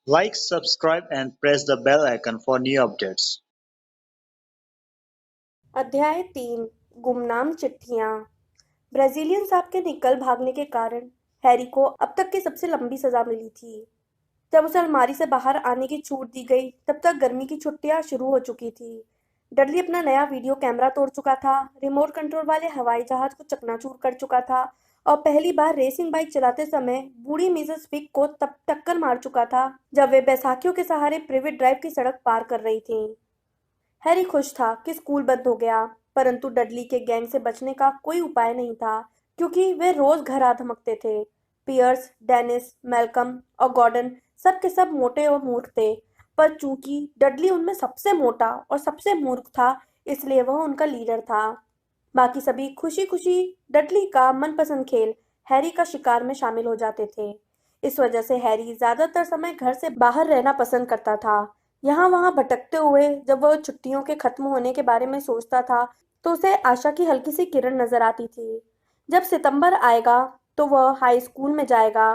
Like, subscribe and press the bell icon for new updates. अध्याय 3 गुमनाम चिट्ठियां। Brazilian साहब के निकल भागने के कारण हैरी को अब तक की सबसे लंबी सजा मिली थी। जब उसे अलमारी से बाहर आने की छूट दी गई, तब तक गर्मी की छुट्टियां शुरू हो चुकी थी। डडली अपना नया वीडियो कैमरा तोड़ चुका था, रिमोट कंट्रोल वाले हवाई जहाज को चकनाचूर कर चुका था और पहली बार रेसिंग बाइक चलाते समय बूढ़ी मिसेस फिक को तब टक्कर मार चुका था जब वे बैसाखियों के सहारे प्रिवेट ड्राइव की सड़क पार कर रही थीं। हैरी खुश था कि स्कूल बंद हो गया, परंतु डडली के गैंग से बचने का कोई उपाय नहीं था, क्योंकि वे रोज घर आ धमकते थे। पियर्स, डेनिस, मैल्कम और गॉर्डन सब के सब मोटे और मूर्ख थे, पर चूंकि डडली उनमें सबसे मोटा और सबसे मूर्ख था, इसलिए वह उनका लीडर था। बाकी सभी खुशी खुशी डडली का मनपसंद खेल हैरी का शिकार में शामिल हो जाते थे। इस वजह से हैरी ज्यादातर समय घर से बाहर रहना पसंद करता था। यहाँ वहाँ भटकते हुए जब वह छुट्टियों के खत्म होने के बारे में सोचता था, तो उसे आशा की हल्की सी किरण नजर आती थी। जब सितंबर आएगा तो वह हाई स्कूल में जाएगा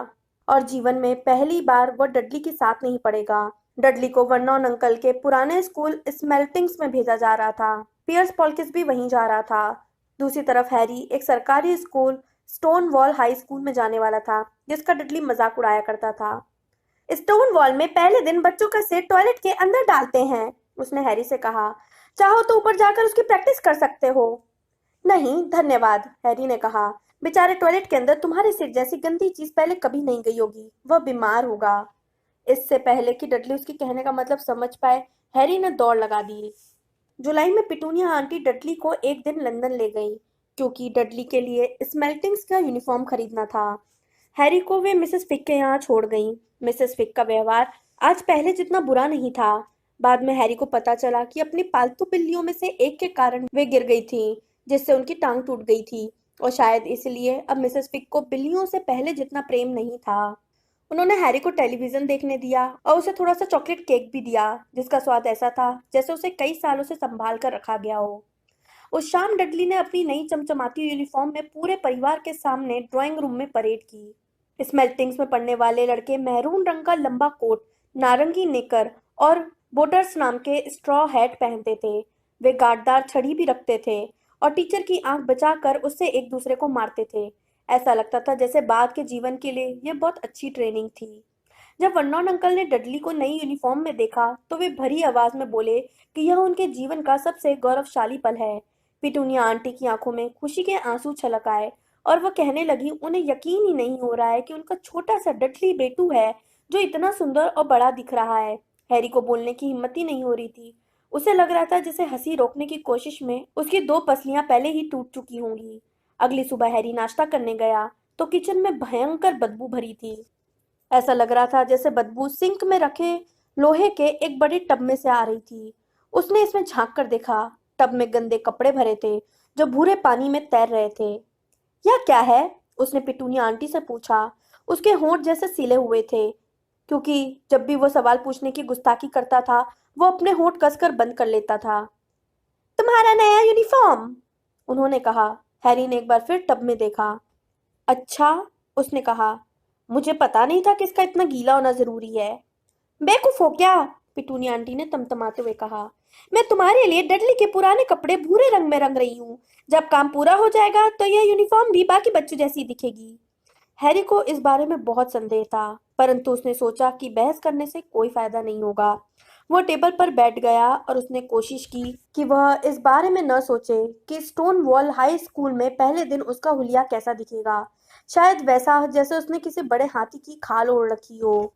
और जीवन में पहली बार वह डडली के साथ नहीं पढ़ेगा। डडली को वर्नॉन अंकल के पुराने स्कूल स्मेल्टिंग्स में भेजा जा रहा था। पियर्स पॉलकिस भी वहीं जा रहा था। दूसरी तरफ हैरी एक सरकारी school stone wall high school में जाने वाला था, जिसका डडली मजाक उड़ाया करता था। स्टोन वॉल में पहले दिन बच्चों का सिर टॉयलेट के अंदर डालते हैं, उसने हैरी से कहा। चाहो तो ऊपर जाकर उसकी प्रैक्टिस कर सकते हो। नहीं धन्यवाद, हैरी ने कहा। बेचारे टॉयलेट के अंदर तुम्हारे सिर जैसी गंदी चीज पहले कभी नहीं गई होगी, वह बीमार होगा। इससे पहले कि डडली उसके कहने का मतलब समझ पाए, हैरी ने दौड़ लगा दी। जुलाई में पिटूनिया आंटी डडली को एक दिन लंदन ले गई, क्योंकि डडली के लिए स्मेल्टिंग्स का यूनिफॉर्म खरीदना था। हैरी को वे मिसेस फिक के यहाँ छोड़ गईं। मिसेस फिक का व्यवहार आज पहले जितना बुरा नहीं था। बाद में हैरी को पता चला कि अपनी पालतू बिल्लियों में से एक के कारण वे गिर गई थी, जिससे उनकी टांग टूट गई थी, और शायद इसलिए अब मिसेस फिक को बिल्लियों से पहले जितना प्रेम नहीं था। उन्होंने हैरी को टेलीविजन देखने दिया और उसे थोड़ा सा चॉकलेट केक भी दिया, जिसका स्वाद ऐसा था जैसे उसे कई सालों से संभाल कर रखा गया हो। उस शाम डडली ने अपनी नई चमचमाती यूनिफॉर्म में पूरे परिवार के सामने ड्राइंग रूम में परेड की। स्मेल्टिंग्स में पढ़ने वाले लड़के महरून रंग का लंबा कोट, नारंगी नेकर और बोटर्स नाम के स्ट्रॉ हैट पहनते थे। वे गार्डदार छड़ी भी रखते थे और टीचर की आंख बचाकर उससे एक दूसरे को मारते थे। ऐसा लगता था जैसे बाद के जीवन के लिए यह बहुत अच्छी ट्रेनिंग थी। जब वर्नॉन अंकल ने डडली को नई यूनिफॉर्म में देखा, तो वे भरी आवाज में बोले कि यह उनके जीवन का सबसे गौरवशाली पल है। पिटूनिया आंटी की आंखों में खुशी के आंसू छलक आए और वह कहने लगी, उन्हें यकीन ही नहीं हो रहा है कि उनका छोटा सा डडली बेटू है, जो इतना सुंदर और बड़ा दिख रहा है। हैरी को बोलने की हिम्मत ही नहीं हो रही थी। उसे लग रहा था जैसे हंसी रोकने की कोशिश में उसकी दो पसलियां पहले ही टूट चुकी होंगी। अगली सुबह हैरी नाश्ता करने गया तो किचन में भयंकर बदबू भरी थी। ऐसा लग रहा था जैसे बदबू सिंक में रखे लोहे के एक बड़े टब में से आ रही थी। उसने इसमें झांक कर देखा। टब में गंदे कपड़े भरे थे, जो भूरे पानी में तैर रहे थे। यह क्या है? उसने पिटूनिया आंटी से पूछा। उसके होंठ जैसे सिले हुए थे, क्योंकि जब भी वो सवाल पूछने की गुस्ताखी करता था, वो अपने होंठ कसकर बंद कर लेता था। तुम्हारा नया यूनिफॉर्म, उन्होंने कहा। हैरी ने एक बार फिर टब में देखा। अच्छा, उसने कहा। मुझे पता नहीं था कि इसका इतना गीला होना जरूरी है। बेवकूफ हो क्या? पिटूनिया आंटी ने तमतमाते हुए कहा। मैं तुम्हारे लिए डडली के पुराने कपड़े भूरे रंग में रंग रही हूँ। जब काम पूरा हो जाएगा तो यह यूनिफॉर्म भी बाकी बच्चों जैसी दिखेगी। हैरी को इस बारे में बहुत संदेह था, परंतु उसने सोचा कि बहस करने से कोई फायदा नहीं होगा। वो टेबल पर बैठ गया और उसने कोशिश की कि वह इस बारे में न सोचे कि स्टोन वॉल हाई स्कूल में पहले दिन उसका हुलिया कैसा दिखेगा। शायद वैसा जैसे उसने किसी बड़े हाथी की खाल ओढ़ रखी हो।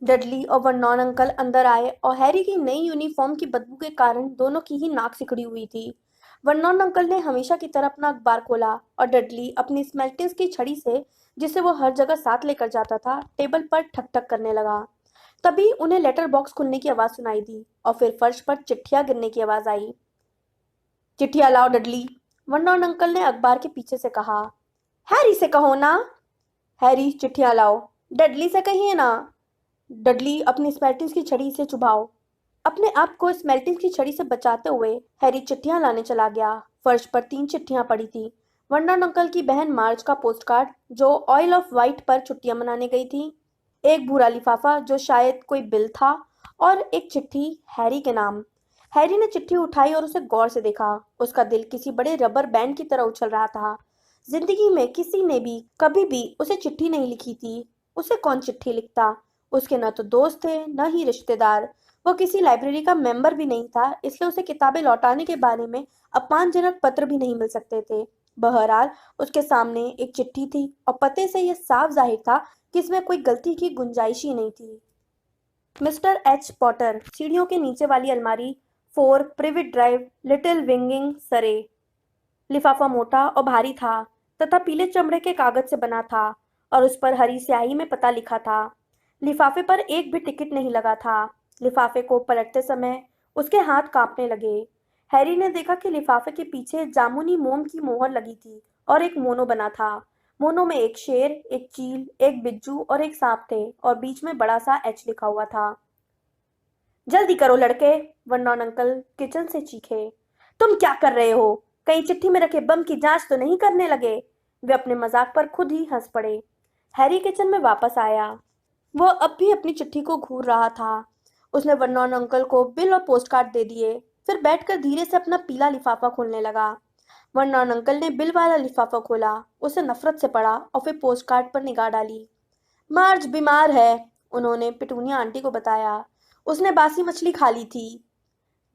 डडली और वर्नॉन अंकल अंदर आए और हैरी की नई यूनिफॉर्म की बदबू के कारण दोनों की ही नाक सिकड़ी हुई थी। वर्नॉन अंकल ने हमेशा की तरह अपना अखबार खोला और डडली अपनी स्मेल्टिंग्स की छड़ी से, जिसे वो हर जगह साथ लेकर जाता था, टेबल पर ठक ठक करने लगा। तभी उन्हें लेटर बॉक्स खुलने की आवाज सुनाई दी और फिर फर्श पर चिट्ठियां गिरने की आवाज आई। चिट्ठियां लाओ डडली, वर्नॉन अंकल ने अखबार के पीछे से कहा। हैरी से कहो ना। हैरी, चिट्ठियां लाओ। डडली से कहिए ना। डडली, अपनी स्मेल्टिंग्स की छड़ी से चुभाओ। अपने आप को स्मेल्टिंग्स की छड़ी से बचाते हुए हैरी चिट्ठियां लाने चला गया। फर्श पर 3 चिट्ठियां पड़ी थी। वर्नन अंकल की बहन मार्च का पोस्टकार्ड, जो ऑयल ऑफ वाइट पर छुट्टियां मनाने गई थी। एक भूरा लिफाफा जो शायद कोई बिल था और एक चिट्ठी हैरी के नाम। हैरी ने चिट्ठी उठाई और उसे गौर से देखा। उसका दिल किसी बड़े रबर बैंड की तरह उछल रहा था। जिंदगी में किसी ने भी कभी भी उसे चिट्ठी नहीं लिखी थी। उसे कौन चिट्ठी लिखता? उसके न तो दोस्त थे न ही रिश्तेदार। वो किसी लाइब्रेरी का मेंबर भी नहीं था, इसलिए उसे किताबें लौटाने के बारे में अपमानजनक पत्र भी नहीं मिल सकते थे। बहरहाल उसके सामने एक चिट्ठी थी और पते से यह साफ जाहिर था कि इसमें कोई गलती की गुंजाइश ही नहीं थी। मिस्टर एच पॉटर, सीढ़ियों के नीचे वाली अलमारी, 4 प्रिविट ड्राइव, लिटिल विंगिंग सरे। लिफाफा मोटा और भारी था तथा पीले चमड़े के कागज से बना था और उस पर हरी स्याही में पता लिखा था। लिफाफे पर एक भी टिकट नहीं लगा था। लिफाफे को पलटते समय उसके हाथ कांपने लगे। हैरी ने देखा कि लिफाफे के पीछे जामुनी मोम की मोहर लगी थी और एक मोनो बना था। मोनो में एक शेर, एक चील, एक बिज्जू और एक सांप थे और बीच में बड़ा सा एच लिखा हुआ था। जल्दी करो लड़के, वर्नॉन अंकल किचन से चीखे। तुम क्या कर रहे हो? कहीं चिट्ठी में रखे बम की जांच तो नहीं करने लगे? वे अपने मजाक पर खुद ही हंस पड़े। हैरी किचन में वापस आया। वो अब भी अपनी चिट्ठी को घूर रहा था। उसने वर्नॉन अंकल को बिल और पोस्टकार्ड दे दिए, फिर बैठकर धीरे से अपना पीला लिफाफा खोलने लगा। वर्नॉन अंकल ने बिल वाला लिफाफा खोला, उसे नफरत से पढ़ा और फिर पोस्टकार्ड पर निगाह डाली। मार्ज बीमार है, उन्होंने पिटूनिया आंटी को बताया। उसने बासी मछली खा ली थी।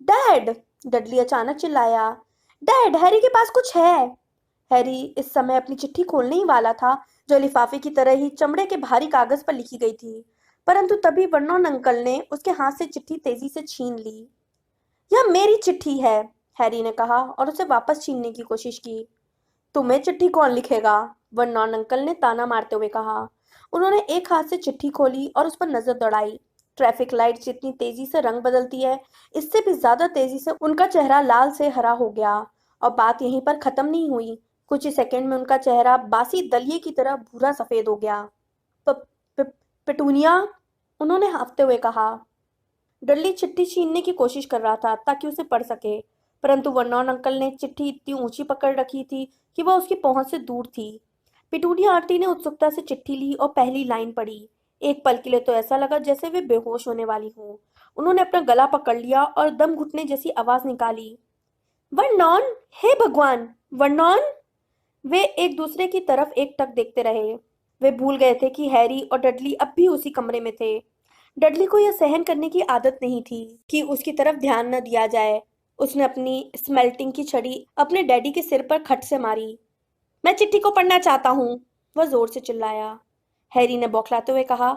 डैड! डडली अचानक चिल्लाया। डैड, हैरी के पास कुछ है। हैरी इस समय अपनी चिट्ठी खोलने ही वाला था, जो लिफाफे की तरह ही चमड़े के भारी कागज पर लिखी गई थी। परंतु तभी वर्नॉन अंकल ने उसके हाथ से चिट्ठी तेजी से छीन ली। यह मेरी चिट्ठी है, हैरी ने कहा और उसे वापस छीनने की कोशिश की। तुम्हें चिट्ठी कौन लिखेगा? वर्नॉन अंकल ने ताना मारते हुए कहा। उन्होंने एक हाथ से चिट्ठी खोली और उस पर नजर दौड़ाई। ट्रैफिक लाइट जितनी तेजी से रंग बदलती है, इससे भी ज्यादा तेजी से उनका चेहरा लाल से हरा हो गया। और बात यहीं पर खत्म नहीं हुई। कुछ ही सेकंड में उनका चेहरा बासी दलिये की तरह भूरा सफेद हो गया। प, प, पेटूनिया, उन्होंने हाँफते हुए कहा। डडली चिट्ठी छीनने की कोशिश कर रहा था ताकि उसे पढ़ सके, परंतु वर्नॉन अंकल ने चिट्ठी इतनी ऊंची पकड़ रखी थी कि वह उसकी पहुंच से दूर थी। पिटूनिया आंटी ने उत्सुकता से चिट्ठी ली और पहली लाइन पढ़ी। एक पल के लिए तो ऐसा लगा जैसे वे बेहोश होने वाली हों। उन्होंने अपना गला पकड़ लिया और दम घुटने जैसी आवाज निकाली। वर्नॉन! हे भगवान! वर्नॉन! वे एक दूसरे की तरफ एकटक देखते रहे। वे भूल गए थे कि हैरी और डडली अब भी उसी कमरे में थे। डडली को यह सहन करने की आदत नहीं थी कि उसकी तरफ ध्यान न दिया जाए। उसने अपनी स्मेल्टिंग की छड़ी अपने डैडी के सिर पर खट से मारी। मैं चिट्ठी को पढ़ना चाहता हूँ, वह जोर से चिल्लाया। हैरी ने बौखलाते हुए कहा,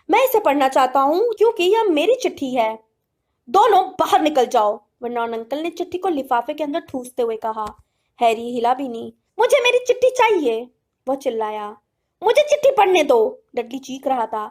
मैं इसे पढ़ना चाहता हूँ क्योंकि यह मेरी चिट्ठी है। दोनों बाहर निकल जाओ, वर्नॉन अंकल ने चिट्ठी को लिफाफे के अंदर ठूसते हुए कहा। हैरी हिला भी नहीं। मुझे मेरी चिट्ठी चाहिए, वह चिल्लाया। मुझे चिट्ठी पढ़ने दो, डडली चीख रहा था।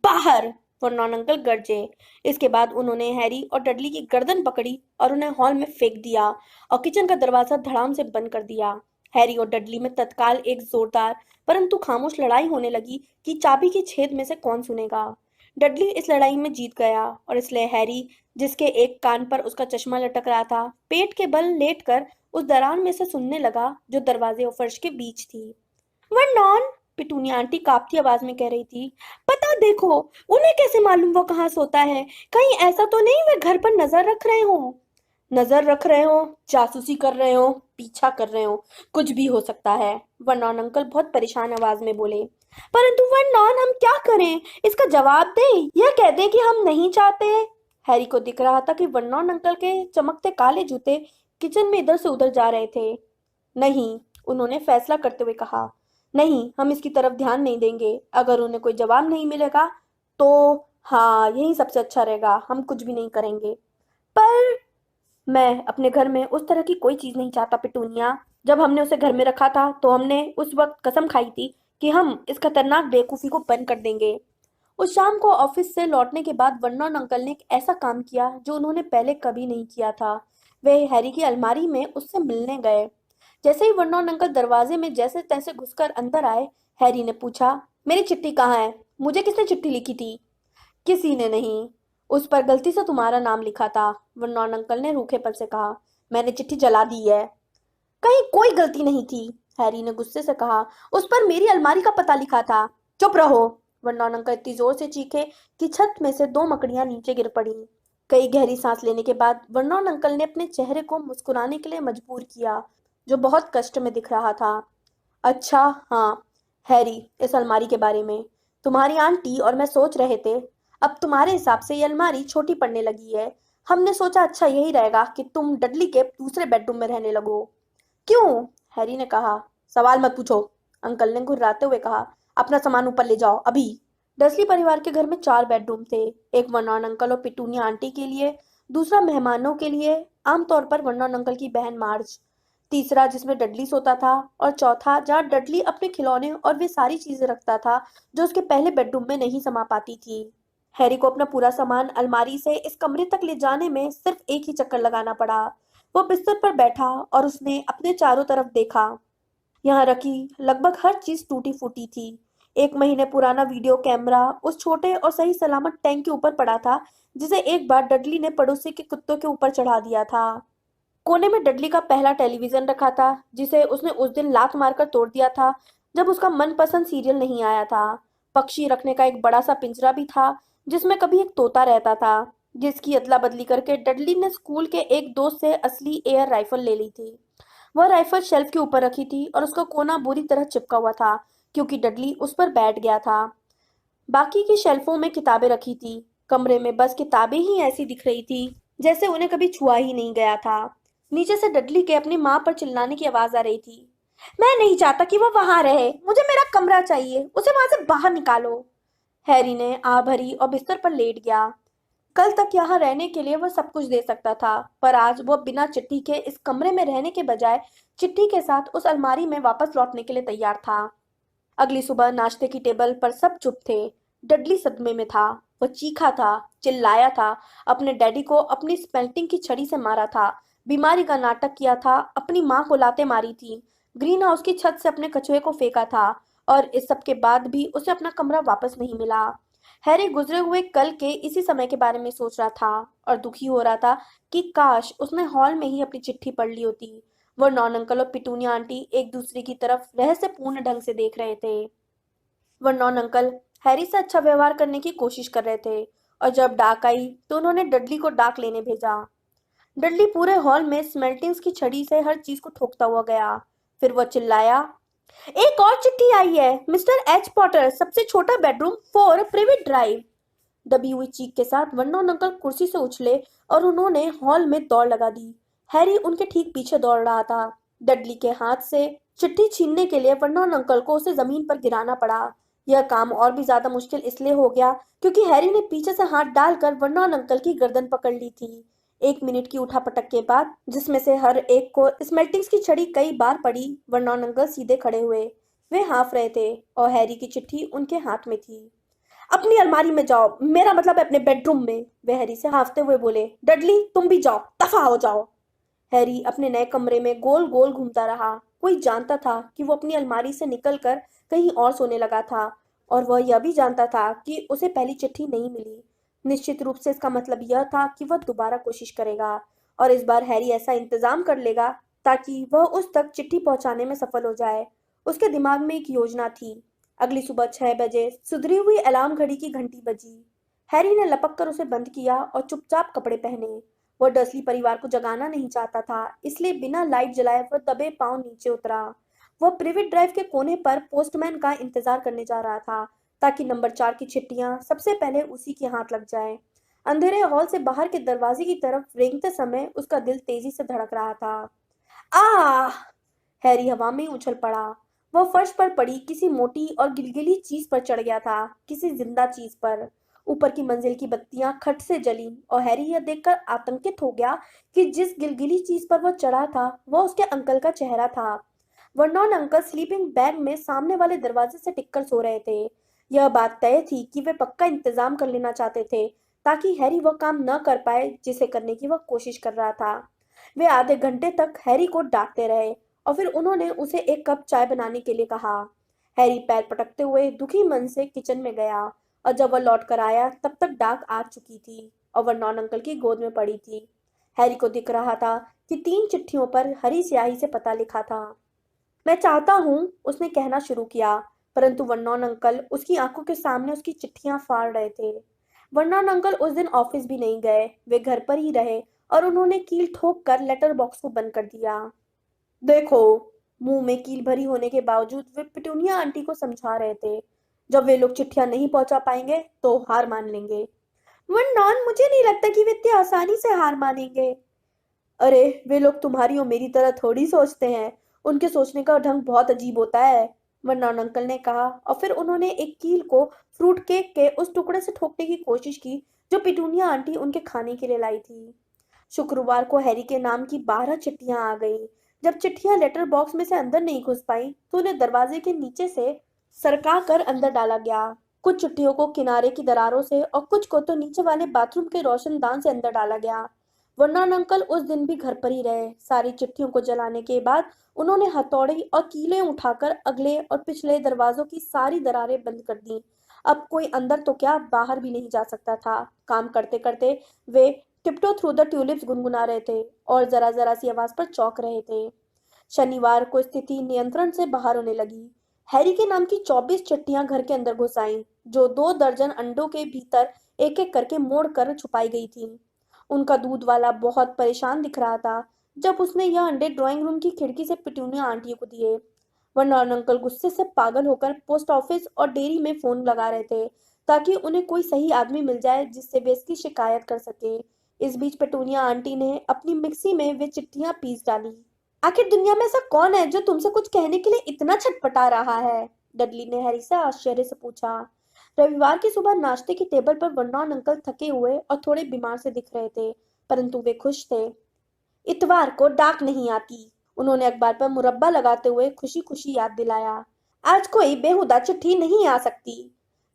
बाहर, वर्नॉन अंकल गरजे। इसके बाद उन्होंने हैरी और डडली की गर्दन पकड़ी और उन्हें हॉल में फेंक दिया और किचन का दरवाजा धड़ाम से बंद कर दिया। हैरी और डडली में तत्काल एक जोरदार परंतु खामोश लड़ाई होने लगी कि चाबी के छेद में से कौन सुनेगा। डडली इस लड़ाई में जीत गया और इसलिए हैरी, जिसके एक कान पर उसका चश्मा लटक रहा था, पेट के बल लेटकर उस दरार में से सुनने लगा जो दरवाजे और फर्श के बीच थी। वर्नॉन, पिटूनिया आंटी कांपती आवाज में कह रही थी, पता देखो, उन्हें कैसे मालूम वो कहाँ सोता है? कहीं ऐसा तो नहीं वे घर पर नजर रख रहे हो? नजर रख रहे हो, जासूसी कर रहे हो, पीछा कर रहे हो, कुछ भी हो सकता है, वर्नॉन अंकल बहुत परेशान आवाज में बोले। परंतु वर्नॉन, हम क्या करें? इसका जवाब दे, यह कह दें कि हम नहीं चाहते। हैरी को दिख रहा था कि वर्नॉन अंकल के चमकते काले जूते किचन में इधर से उधर जा रहे थे। नहीं, उन्होंने फैसला करते हुए कहा। नहीं, हम इसकी तरफ ध्यान नहीं देंगे। अगर उन्हें कोई जवाब नहीं मिलेगा तो हाँ, यही सबसे अच्छा रहेगा। हम कुछ भी नहीं करेंगे। पर मैं अपने घर में उस तरह की कोई चीज नहीं चाहता, पिटूनिया। जब हमने उसे घर में रखा था तो हमने उस वक्त कसम खाई थी कि हम इस खतरनाक बेवकूफी को बंद कर देंगे। उस शाम को ऑफिस से लौटने के बाद वर्नॉन अंकल ने एक ऐसा काम किया जो उन्होंने पहले कभी नहीं किया था। वे हैरी की अलमारी में उससे मिलने गए। जैसे ही वर्नॉन अंकल दरवाजे में जैसे तैसे घुसकर अंदर आए, हैरी ने पूछा, मेरी चिट्ठी कहाँ है? मुझे किसने चिट्ठी लिखी थी? किसी ने नहीं। उस पर गलती से तुम्हारा नाम लिखा था, वर्नॉन अंकल ने रूखेपन से कहा। मैंने चिट्ठी जला दी है। कहीं कोई गलती नहीं थी, हैरी ने गुस्से से कहा। उस पर मेरी अलमारी का पता लिखा था। चुप रहो, वर्नॉन अंकल इतनी जोर से चीखे कि छत में से 2 मकड़ियां नीचे गिर पड़ी। कई गहरी सांस लेने के बाद वर्नॉन अंकल ने अपने चेहरे को मुस्कुराने के लिए मजबूर किया, जो बहुत कष्ट में दिख रहा था। अच्छा, हाँ, हैरी, इस अलमारी के बारे में। तुम्हारी आंटी और मैं सोच रहे थे, अब तुम्हारे हिसाब से ये अलमारी छोटी पड़ने लगी है। हमने सोचा अच्छा यही रहेगा कि तुम डडली के दूसरे बेडरूम में रहने लगो। क्यों? हैरी ने कहा। सवाल मत पूछो, अंकल ने घुर्राते हुए कहा। अपना सामान ऊपर ले जाओ, अभी। डर्सली परिवार के घर में 4 बेडरूम थे। एक वर्नॉन अंकल और पिटूनिया आंटी के लिए, दूसरा मेहमानों के लिए, आमतौर पर वर्नॉन अंकल की बहन मार्ज, तीसरा जिसमें डडली सोता था, और चौथा जहाँ डडली अपने खिलौने और वे सारी चीजें रखता था जो उसके पहले बेडरूम में नहीं समा पाती थी। हैरी को अपना पूरा सामान अलमारी से इस कमरे तक ले जाने में सिर्फ एक ही चक्कर लगाना पड़ा। वो बिस्तर पर बैठा और उसने अपने चारों तरफ देखा। यहाँ रखी लगभग हर चीज टूटी फूटी थी। 1 महीने पुराना वीडियो कैमरा उस छोटे और सही सलामत टैंक के ऊपर पड़ा था, जिसे एक बार डडली ने पड़ोसी के कुत्तों के ऊपर चढ़ा दिया था। कोने में डडली का पहला टेलीविजन रखा था, जिसे उसने उस दिन लात मारकर तोड़ दिया था जब उसका मनपसंद सीरियल नहीं आया था। पक्षी रखने का एक बड़ा सा पिंजरा भी था, जिसमें कभी एक तोता रहता था, जिसकी अदला बदली करके डडली ने स्कूल के एक दोस्त से असली एयर राइफल ले ली थी। वह राइफल शेल्फ के ऊपर रखी थी और उसका कोना बुरी तरह चिपका हुआ था, क्योंकि डडली उस पर बैठ गया था। बाकी की शेल्फों में किताबें रखी थी। कमरे में बस किताबें ही ऐसी दिख रही थी जैसे उन्हें कभी छुआ ही नहीं गया था। नीचे से डडली के अपनी माँ पर चिल्लाने की आवाज आ रही थी। मैं नहीं चाहता कि वो वहां रहे, मुझे मेरा कमरा चाहिए, उसे वहां से बाहर निकालो। हैरी ने आ भरी और बिस्तर पर लेट गया। कल तक यहाँ रहने के लिए वह सब कुछ दे सकता था, पर आज वह बिना चिट्ठी के इस कमरे में रहने के बजाय चिट्ठी के साथ उस अलमारी में वापस लौटने के लिए तैयार था। अगली सुबह नाश्ते की टेबल पर सब चुप थे। डडली सदमे में था। वह चीखा था, चिल्लाया था, अपने डैडी को अपनी स्पेल्टिंग की छड़ी से मारा था, बीमारी का नाटक किया था, अपनी माँ को लाते मारी थी, ग्रीन हाउस की छत से अपने कछुए को फेंका था, और इस सब के बाद भी उसे अपना कमरा वापस नहीं मिला। हैरी गुजरे हुए कल के इसी समय के बारे में सोच रहा था और दुखी हो रहा था कि काश उसने हॉल में ही अपनी चिट्ठी पढ़ ली होती। वो नॉन अंकल और पिटूनिया आंटी एक दूसरे की तरफ रहस्यपूर्ण ढंग से देख रहे थे। वर्नॉन अंकल हैरी से अच्छा व्यवहार करने की कोशिश कर रहे थे, और जब डाक आई तो उन्होंने डडली को डाक लेने भेजा। डडली पूरे हॉल में स्मेल्टिंग्स की छड़ी से हर चीज को ठोकता हुआ गया। फिर वह चिल्लाया, एक और चिट्ठी आई है, मिस्टर एच पॉटर, सबसे छोटा बेडरूम 4 प्रिवेट ड्राइव। दबी हुई चीख के साथ वर्नॉन अंकल कुर्सी से उछले और उन्होंने हॉल में दौड़ लगा दी। हैरी उनके ठीक पीछे दौड़ रहा था। डडली के हाथ से चिट्ठी छीनने के लिए वर्नॉन अंकल को उसे जमीन पर गिराना पड़ा। यह काम और भी ज्यादा मुश्किल इसलिए हो गया क्योंकि हैरी ने पीछे से हाथ डालकर वर्नॉन अंकल की गर्दन पकड़ ली थी। 1 मिनट की उठापटक के बाद, जिसमें से हर एक को स्मेल्टिंग्स की छड़ी कई बार पड़ी, वर्नॉन अंकल सीधे खड़े हुए। वे हाँफ रहे थे और हैरी की चिट्ठी उनके हाथ में थी। अपनी अलमारी में जाओ, मेरा मतलब है अपने बेडरूम में, वे हैरी से हाँफते हुए बोले। डडली, तुम भी जाओ, दफा हो जाओ। हैरी अपने नए कमरे में गोल गोल घूमता रहा। कोई जानता था कि वो अपनी अलमारी से निकलकर कहीं और सोने लगा था, और वह यह भी जानता था कि उसे पहली चिट्ठी नहीं मिली। निश्चित रूप से इसका मतलब यह था कि वह दोबारा कोशिश करेगा, और इस बार हैरी ऐसा इंतजाम कर लेगा ताकि वह उस तक चिट्ठी पहुंचाने में सफल हो जाए। उसके दिमाग में एक योजना थी। अगली सुबह 6 बजे सुधरी हुई अलार्म घड़ी की घंटी बजी। हैरी ने लपक कर उसे बंद किया और चुपचाप कपड़े पहने। वह डर्सली परिवार को जगाना नहीं चाहता था, इसलिए बिना लाइट जलाए वह दबे पांव नीचे उतरा। वह प्रिवेट ड्राइव के कोने पर पोस्टमैन का इंतजार करने जा रहा था, ताकि नंबर 4 की चिट्ठियां सबसे पहले उसी के हाथ लग जाए। अंधेरे हॉल से बाहर के दरवाजे की तरफ रेंगते समय उसका दिल तेजी से धड़क रहा था। आह! हैरी हवा में उछल पड़ा। वह फर्श पर पड़ी किसी मोटी और गिलगिली चीज पर चढ़ गया था, किसी जिंदा चीज पर। ऊपर की मंजिल की बत्तियां खट से जलीं और हैरी यह देखकर आतंकित हो गया कि जिस गिलगिली चीज पर वह चढ़ा था वह उसके अंकल का चेहरा था। वर्नॉन अंकल स्लीपिंग बैग में सामने वाले दरवाजे से टिककर सो रहे थे। यह बात तय थी कि वे पक्का इंतजाम कर लेना चाहते थे, ताकि हैरी वह काम न कर पाए जिसे करने की वह कोशिश कर रहा था। वे आधे घंटे तक हैरी को डांटते रहे और फिर उन्होंने उसे एक कप चाय बनाने के लिए कहा। हैरी पैर पटकते हुए दुखी मन से किचन में गया, और जब वह लौट कर आया तब तक डाक आ चुकी थी और वर्नॉन अंकल की गोद में पड़ी थी। हैरी को दिख रहा था कि 3 चिट्ठियों पर हरी स्याही से पता लिखा था। मैं चाहता हूँ, उसने कहना शुरू किया, परंतु वर्नॉन अंकल उसकी आंखों के सामने उसकी चिट्ठियां फाड़ रहे थे। वर्नॉन अंकल उस दिन ऑफिस भी नहीं गए, वे घर पर ही रहे और उन्होंने कील ठोक कर लेटर बॉक्स को बंद कर दिया। देखो, मुंह में कील भरी होने के बावजूद वे पिटूनिया आंटी को समझा रहे थे, जब वे लोग चिट्ठियां नहीं पहुंचा पाएंगे तो हार मान लेंगे। वर्नॉन, मुझे नहीं लगता कि वे इतनी आसानी से हार मानेंगे। अरे, वे लोग तुम्हारी और मेरी तरह थोड़ी सोचते हैं। उनके सोचने का ढंग बहुत अजीब होता है, वर्नॉन अंकल ने कहा, और फिर उन्होंने एक कील को फ्रूट केक के उस टुकड़े से ठोकने की कोशिश की जो पिटूनिया आंटी उनके खाने के लिए लाई थी। शुक्रवार को हैरी के नाम की 12 चिट्ठियां आ गईं। जब चिट्ठियां लेटर बॉक्स में से अंदर नहीं घुस पाई तो उन्हें दरवाजे के नीचे से सरका कर अंदर डाला गया। कुछ चिट्ठियों को किनारे की दरारों से और कुछ को तो नीचे वाले बाथरूम के रोशनदान से अंदर डाला गया। वर्नॉन अंकल उस दिन भी घर पर ही रहे। सारी चिट्ठियों को जलाने के बाद उन्होंने हथौड़ी और कीलें उठाकर अगले और पिछले दरवाजों की सारी दरारें बंद कर दी। अब कोई अंदर तो क्या, बाहर भी नहीं जा सकता था। काम करते करते वे टिप्टो थ्रू द ट्यूलिप्स गुनगुना रहे थे और जरा जरा सी आवाज पर चौंक रहे थे। शनिवार को स्थिति नियंत्रण से बाहर होने लगी। हैरी के नाम की 24 चिट्ठियां घर के अंदर घुस आईं, जो 2 दर्जन अंडों के भीतर एक एक करके मोड़ कर छुपाई गई थी। उनका दूध वाला बहुत परेशान दिख रहा था जब उसने यह अंडे ड्राइंग रूम की खिड़की से पिटूनिया आंटी को दिए। वर्नॉन अंकल गुस्से से पागल होकर पोस्ट ऑफिस और डेयरी में फोन लगा रहे थे ताकि उन्हें कोई सही आदमी मिल जाए जिससे वे इसकी शिकायत कर सके। इस बीच पेटूनिया आंटी ने अपनी मिक्सी में वे चिट्ठियां पीस डाली। आखिर दुनिया में ऐसा कौन है जो तुमसे कुछ कहने के लिए इतना छटपटा रहा है? डडली ने हैरी से आश्चर्य से पूछा। रविवार की सुबह नाश्ते की टेबल पर वर्नॉन अंकल थके हुए और थोड़े बीमार से दिख रहे थे, परंतु वे खुश थे। इतवार को डाक नहीं आती, उन्होंने अखबार पर मुरब्बा लगाते हुए खुशी खुशी याद दिलाया। आज कोई बेहुदा चिट्ठी नहीं आ सकती।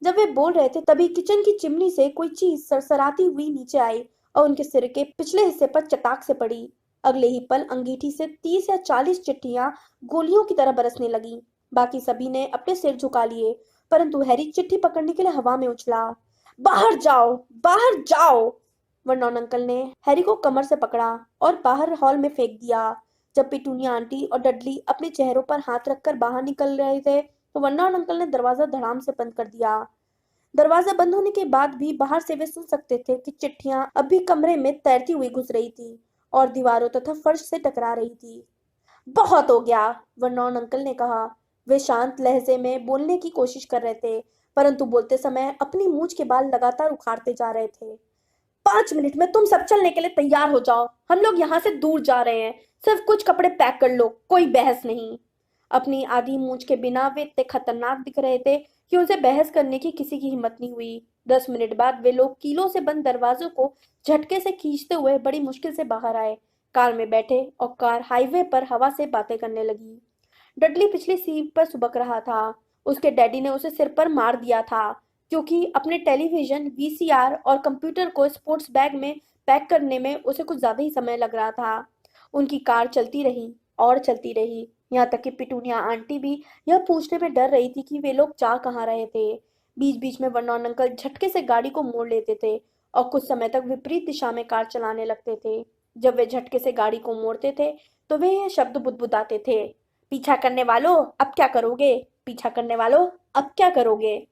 जब वे बोल रहे थे तभी किचन की चिमनी से कोई चीज सरसराती हुई नीचे आई और उनके सिर के पिछले हिस्से पर चटाक से पड़ी। अगले ही पल अंगीठी से 30 या 40 चिट्ठियां गोलियों की तरह बरसने लगी। बाकी सभी ने अपने सिर झुका लिए, परंतु हैरी चिट्ठी पकड़ने के लिए हवा में उछला। बाहर जाओ, बाहर जाओ! वर्नॉन अंकल ने हैरी को कमर से पकड़ा और बाहर हॉल में फेंक दिया। जब पिटूनिया आंटी और डडली अपने चेहरों पर हाथ रखकर बाहर निकल रहे थे तो वर्नॉन अंकल ने दरवाजा धड़ाम से बंद कर दिया। दरवाजा बंद होने के बाद भी बाहर से वे सुन सकते थे कि चिट्ठियां अब भी कमरे में तैरती हुई घुस रही थी और दीवारों तथा फर्श से टकरा रही थी। बहुत हो गया, वर्नॉन अंकल ने कहा। वे शांत लहजे में बोलने की कोशिश कर रहे थे, परंतु बोलते समय अपनी मूंछ के बाल लगातार उखाड़ते जा रहे थे। 5 मिनट में तुम सब चलने के लिए तैयार हो जाओ। हम लोग यहाँ से दूर जा रहे हैं। सिर्फ कुछ कपड़े पैक कर लो, कोई बहस नहीं। अपनी आधी मूंछ के बिना वे इतने खतरनाक दिख रहे थे कि उनसे बहस करने की किसी की हिम्मत नहीं हुई। 10 मिनट बाद वे लोग कीलों से बंद दरवाजों को झटके से खींचते हुए बड़ी मुश्किल से बाहर आए, कार में बैठे और कार हाईवे पर हवा से बातें करने लगी। डडली पिछली सीट पर सुबक रहा था। उसके डैडी ने उसे सिर पर मार दिया था क्योंकि अपने टेलीविजन, वीसीआर और कंप्यूटर को स्पोर्ट्स बैग में पैक करने में उसे कुछ ज्यादा ही समय लग रहा था। उनकी कार चलती रही और चलती रही, यहाँ तक कि पिटूनिया आंटी भी यह पूछने में डर रही थी कि वे लोग जा कहाँ रहे थे। बीच बीच में वर्नॉन अंकल झटके से गाड़ी को मोड़ लेते थे और कुछ समय तक विपरीत दिशा में कार चलाने लगते थे। जब वे झटके से गाड़ी को मोड़ते थे तो वे यह शब्द बुदबुदाते थे, पीछा करने वालों अब क्या करोगे, पीछा करने वालों अब क्या करोगे।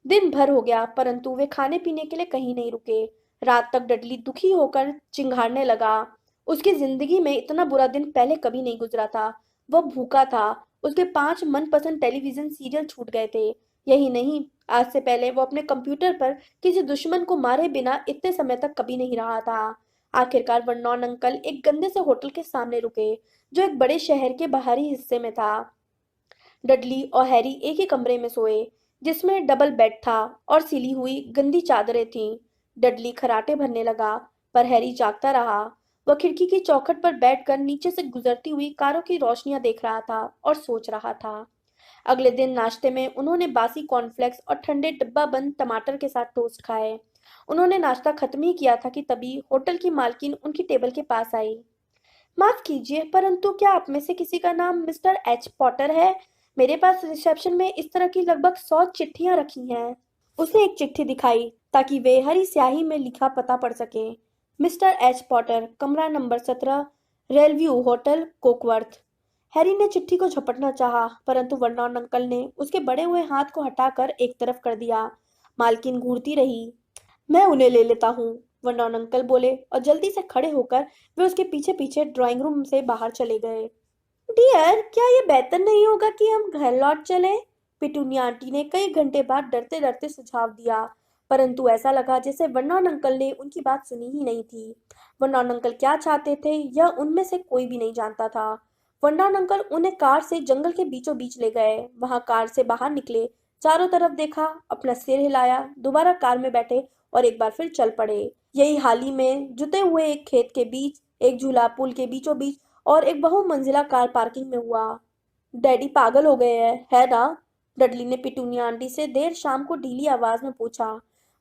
दिन भर हो गया परंतु वे खाने पीने के लिए कहीं नहीं रुके। रात तक डडली दुखी होकर चिंघाड़ने लगा। उसकी जिंदगी में इतना बुरा दिन पहले कभी नहीं गुजरा था। वह भूखा था। उसके 5 मनपसंद टेलीविजन सीरियल छूट गए थे। यही नहीं, आज से पहले वो अपने कंप्यूटर पर किसी दुश्मन को मारे बिना इतने समय तक कभी नहीं रहा था। आखिरकार वर्नॉन अंकल एक गंदे से होटल के सामने रुके जो एक बड़े शहर के बाहरी हिस्से में था। डडली और हैरी एक ही कमरे में सोए जिसमें डबल बेड था और सिली हुई गंदी चादरें थीं। डडली खर्राटे भरने लगा पर हैरी जागता रहा। वह खिड़की की चौखट पर बैठकर नीचे से गुजरती हुई कारों की रोशनियां देख रहा था और सोच रहा था। अगले दिन नाश्ते में उन्होंने बासी कॉर्नफ्लेक्स और ठंडे डिब्बा बंद टमाटर के साथ टोस्ट खाए। उन्होंने नाश्ता खत्म ही किया था कि तभी होटल की मालकिन उनकी टेबल के पास आई। माफ कीजिए, परंतु क्या आप में से किसी का नाम मिस्टर एच पॉटर है? मेरे पास रिसेप्शन में इस तरह की लगभग 100 चिट्ठियां रखी हैं। उसने एक चिट्ठी दिखाई ताकि वे हरी स्याही में लिखा पता पढ़ सके। मिस्टर एच पॉटर, कमरा नंबर 17, रेलव्यू होटल, कोकवर्थ। हैरी ने चिट्ठी को झपटना चाहा, परंतु वर्नॉन अंकल ने उसके बड़े हुए हाथ को हटाकर एक तरफ कर दिया। मालकिन घूरती रही। मैं उन्हें ले लेता हूँ, वर्नॉन अंकल बोले और जल्दी से खड़े होकर वे उसके पीछे पीछे ड्राइंग रूम से बाहर चले गए। डियर, क्या ये बेहतर नहीं होगा कि हम घर लौट चलें? पिटूनिया आंटी ने कई घंटे बाद डरते डरते सुझाव दिया, परंतु ऐसा लगा जैसे वर्नॉन अंकल ने उनकी बात सुनी ही नहीं थी। वर्नॉन अंकल क्या चाहते थे यह उनमें से कोई भी नहीं जानता था। वर्नॉन अंकल उन्हें कार से जंगल के बीचों बीच ले गए। वहां कार से बाहर निकले, चारों तरफ देखा, अपना सिर हिलाया, दोबारा कार में बैठे और एक बार फिर चल पड़े। यही हाल ही में जुते हुए एक खेत के बीच, एक झूला पुल के बीचों बीच और एक बहुमंजिला कार पार्किंग में हुआ। डैडी पागल हो गए हैं, है ना? डडली ने पिटूनिया आंटी से देर शाम को ढीली आवाज में पूछा।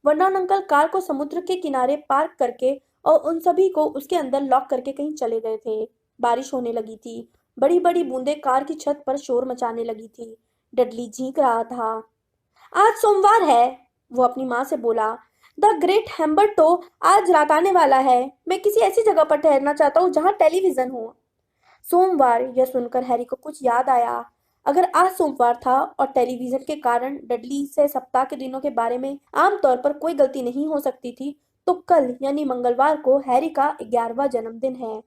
वर्नॉन अंकल कार को समुद्र के किनारे पार्क करके और उन सभी को उसके अंदर लॉक करके कहीं चले गए थे। बारिश होने लगी थी। बड़ी बड़ी बूंदें कार की छत पर शोर मचाने लगी थी। डडली झींक रहा था। आज सोमवार है, वो अपनी माँ से बोला। द ग्रेट हेम्बर्टो आज रात आने वाला है। मैं किसी ऐसी जगह पर ठहरना चाहता हूँ जहाँ टेलीविजन हो। सोमवार, यह सुनकर हैरी को कुछ याद आया। अगर आज सोमवार था और टेलीविजन के कारण डडली से सप्ताह के दिनों के बारे में आमतौर पर कोई गलती नहीं हो सकती थी, तो कल यानी मंगलवार को हैरी का 11वां जन्मदिन है।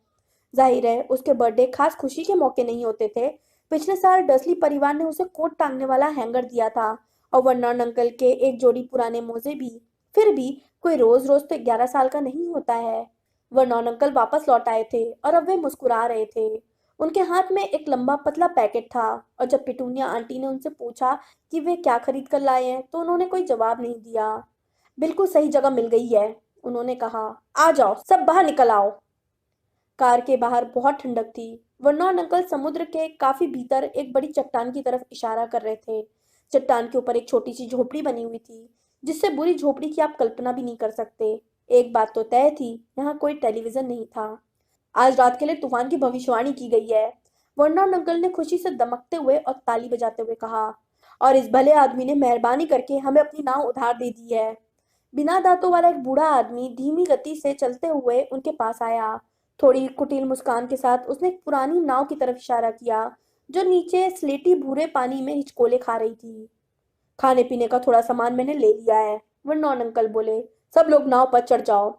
जाहिर है उसके बर्थडे खास खुशी के मौके नहीं होते थे। पिछले साल डर्सली परिवार ने उसे कोट टांगने वाला हैंगर दिया था और वर्नॉन अंकल के एक जोड़ी पुराने मोजे भी। फिर भी कोई रोज रोज तो 11 साल का नहीं होता है। वर्नॉन अंकल वापस लौट आए थे और अब वे मुस्कुरा रहे थे। उनके हाथ में एक लंबा पतला पैकेट था और जब पिटूनिया आंटी ने उनसे पूछा कि वे क्या खरीद कर लाए हैं तो उन्होंने कोई जवाब नहीं दिया। बिल्कुल सही जगह मिल गई है, उन्होंने कहा। आ जाओ, सब बाहर निकल आओ। कार के बाहर बहुत ठंडक थी। वर्नॉन अंकल समुद्र के काफी भीतर एक बड़ी चट्टान की तरफ इशारा कर रहे थे। चट्टान के ऊपर एक छोटी सी झोपड़ी बनी हुई थी, जिससे बुरी झोपड़ी की आप कल्पना भी नहीं कर सकते। एक बात तो तय थी, यहाँ कोई टेलीविजन नहीं था। आज रात के लिए तूफान की भविष्यवाणी की गई है, वर्नॉन अंकल ने खुशी से दमकते हुए और ताली बजाते हुए कहा। और इस भले आदमी ने मेहरबानी करके हमें अपनी नाव उधार दे दी है। बिना दांतों वाला एक बूढ़ा आदमी धीमी गति से चलते हुए उनके पास आया। थोड़ी कुटिल मुस्कान के साथ उसने एक पुरानी नाव की तरफ इशारा किया, जो नीचे स्लेटी भूरे पानी में हिचकोले खा रही थी। खाने पीने का थोड़ा सामान मैंने ले लिया है, वर्नॉन अंकल बोले। सब लोग नाव पर चढ़ जाओ।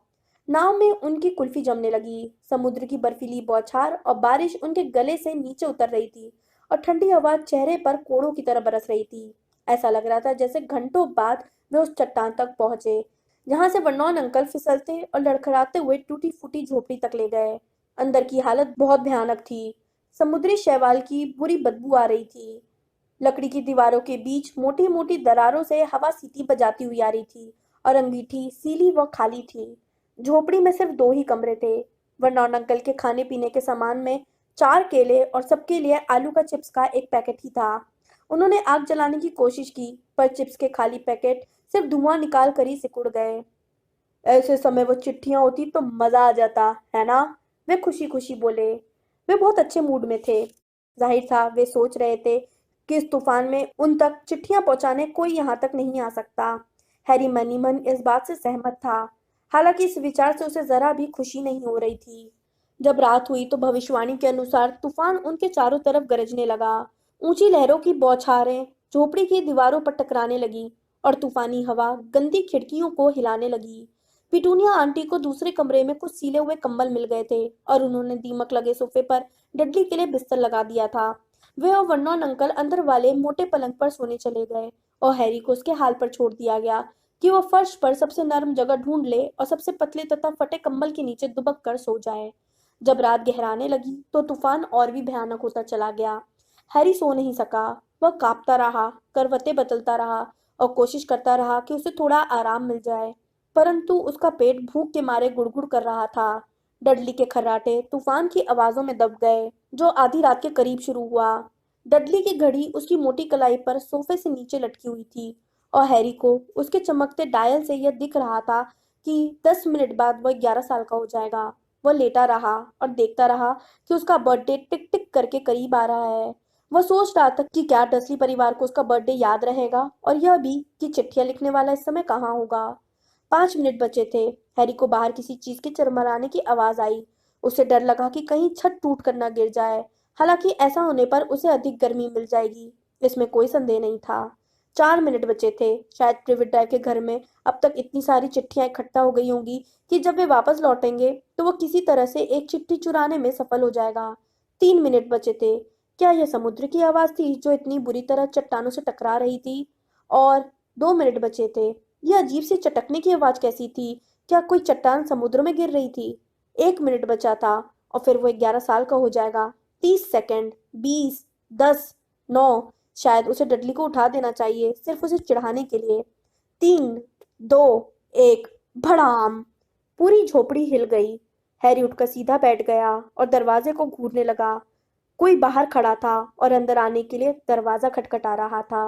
नाव में उनकी कुल्फी जमने लगी। समुद्र की बर्फीली बौछार और बारिश उनके गले से नीचे उतर रही थी और ठंडी हवा चेहरे पर कोड़ों की तरह बरस रही थी। ऐसा लग रहा था जैसे घंटों बाद वे उस चट्टान तक पहुंचे, जहां से वर्नॉन अंकल फिसलते और लड़खड़ाते हुए टूटी फूटी झोपड़ी तक ले गए। अंदर की हालत बहुत भयानक थी। समुद्री शैवाल की बुरी बदबू आ रही थी। लकड़ी की दीवारों के बीच मोटी मोटी दरारों से हवा सीटी बजाती हुई आ रही थी और अंगीठी सीली व खाली थी। झोपड़ी में सिर्फ दो ही कमरे थे। वर्नॉन अंकल के खाने पीने के सामान में 4 केले और सबके लिए आलू का चिप्स का एक पैकेट ही था। उन्होंने आग जलाने की कोशिश की, पर चिप्स के खाली पैकेट सिर्फ धुआं निकाल कर ही सिकुड़ गए। ऐसे समय वो चिट्ठियां होती तो मजा आ जाता, है ना? वे खुशी खुशी बोले। वे बहुत अच्छे मूड में थे। जाहिर था वे सोच रहे थे कि इस तूफान में उन तक चिट्ठियां पहुंचाने कोई यहाँ तक नहीं आ सकता। हैरी मन ही मन इस बात से सहमत था, हालांकि इस विचार से उसे जरा भी खुशी नहीं हो रही थी। जब रात हुई तो भविष्यवाणी के अनुसार तूफान उनके चारों तरफ गरजने लगा। ऊंची लहरों की बौछारें झोपड़ी की दीवारों पर टकराने लगी और तूफानी हवा गंदी खिड़कियों को हिलाने लगी। पिटूनिया आंटी को दूसरे कमरे में कुछ सीले हुए कंबल मिल गए थे और उन्होंने दीमक लगे सोफे पर डडली के लिए बिस्तर लगा दिया था। वे और वर्नॉन अंकल अंदर वाले मोटे पलंग पर सोने चले गए और हैरी को उसके हाल पर छोड़ दिया गया कि वह फर्श पर सबसे नरम जगह ढूंढ ले और सबसे पतले तथा फटे कंबल के नीचे दुबक कर सो जाए। जब रात गहराने लगी तो तूफान और भी भयानक होता चला गया। हैरी सो नहीं सका। वह कांपता रहा, करवटें बदलता रहा और कोशिश करता रहा कि उसे थोड़ा आराम मिल जाए, परंतु उसका पेट भूख के मारे गुड़गुड़ कर रहा था। डडली के खर्राटे तूफान की आवाजों में दब गए, जो आधी रात के करीब शुरू हुआ। डडली की घड़ी उसकी मोटी कलाई पर सोफे से नीचे लटकी हुई थी और हैरी को उसके चमकते डायल से यह दिख रहा था कि 10 मिनट बाद वह 11 साल का हो जाएगा। वह लेटा रहा और देखता रहा कि उसका बर्थडे टिक टिक करके करीब आ रहा है। वह सोच रहा था कि क्या डर्सी परिवार को उसका बर्थडे याद रहेगा और यह भी कि चिट्ठियां लिखने वाला इस समय कहाँ होगा। 5 मिनट बचे थे। हैरी को बाहर किसी चीज के चरमराने की आवाज आई। उसे डर लगा कि कहीं छत टूट कर न गिर जाए। हालांकि ऐसा होने पर उसे अधिक गर्मी मिल जाएगी, इसमें कोई संदेह नहीं था। 4 मिनट बचे थे। शायद प्रिवेट ड्राइव के घर में अब तक इतनी सारी चिट्ठियां इकट्ठा हो गई होंगी कि जब वे वापस लौटेंगे तो वो किसी तरह से एक चिट्ठी चुराने में सफल हो जाएगा। 3 मिनट बचे थे। क्या यह समुद्र की आवाज थी जो इतनी बुरी तरह चट्टानों से टकरा रही थी? और 2 मिनट बचे थे। यह अजीब सी चटकने की आवाज कैसी थी? क्या कोई चट्टान समुद्र में गिर रही थी? 1 मिनट बचा था और फिर वो 11 साल का हो जाएगा। 30 सेकंड, 20, 10, 9। शायद उसे डडली को उठा देना चाहिए, सिर्फ उसे चिढ़ाने के लिए। 3, 2, 1, भड़ाम! पूरी झोपड़ी हिल गई। हैरी उठकर सीधा बैठ गया और दरवाजे को घूरने लगा। कोई बाहर खड़ा था और अंदर आने के लिए दरवाजा खटखटा रहा था।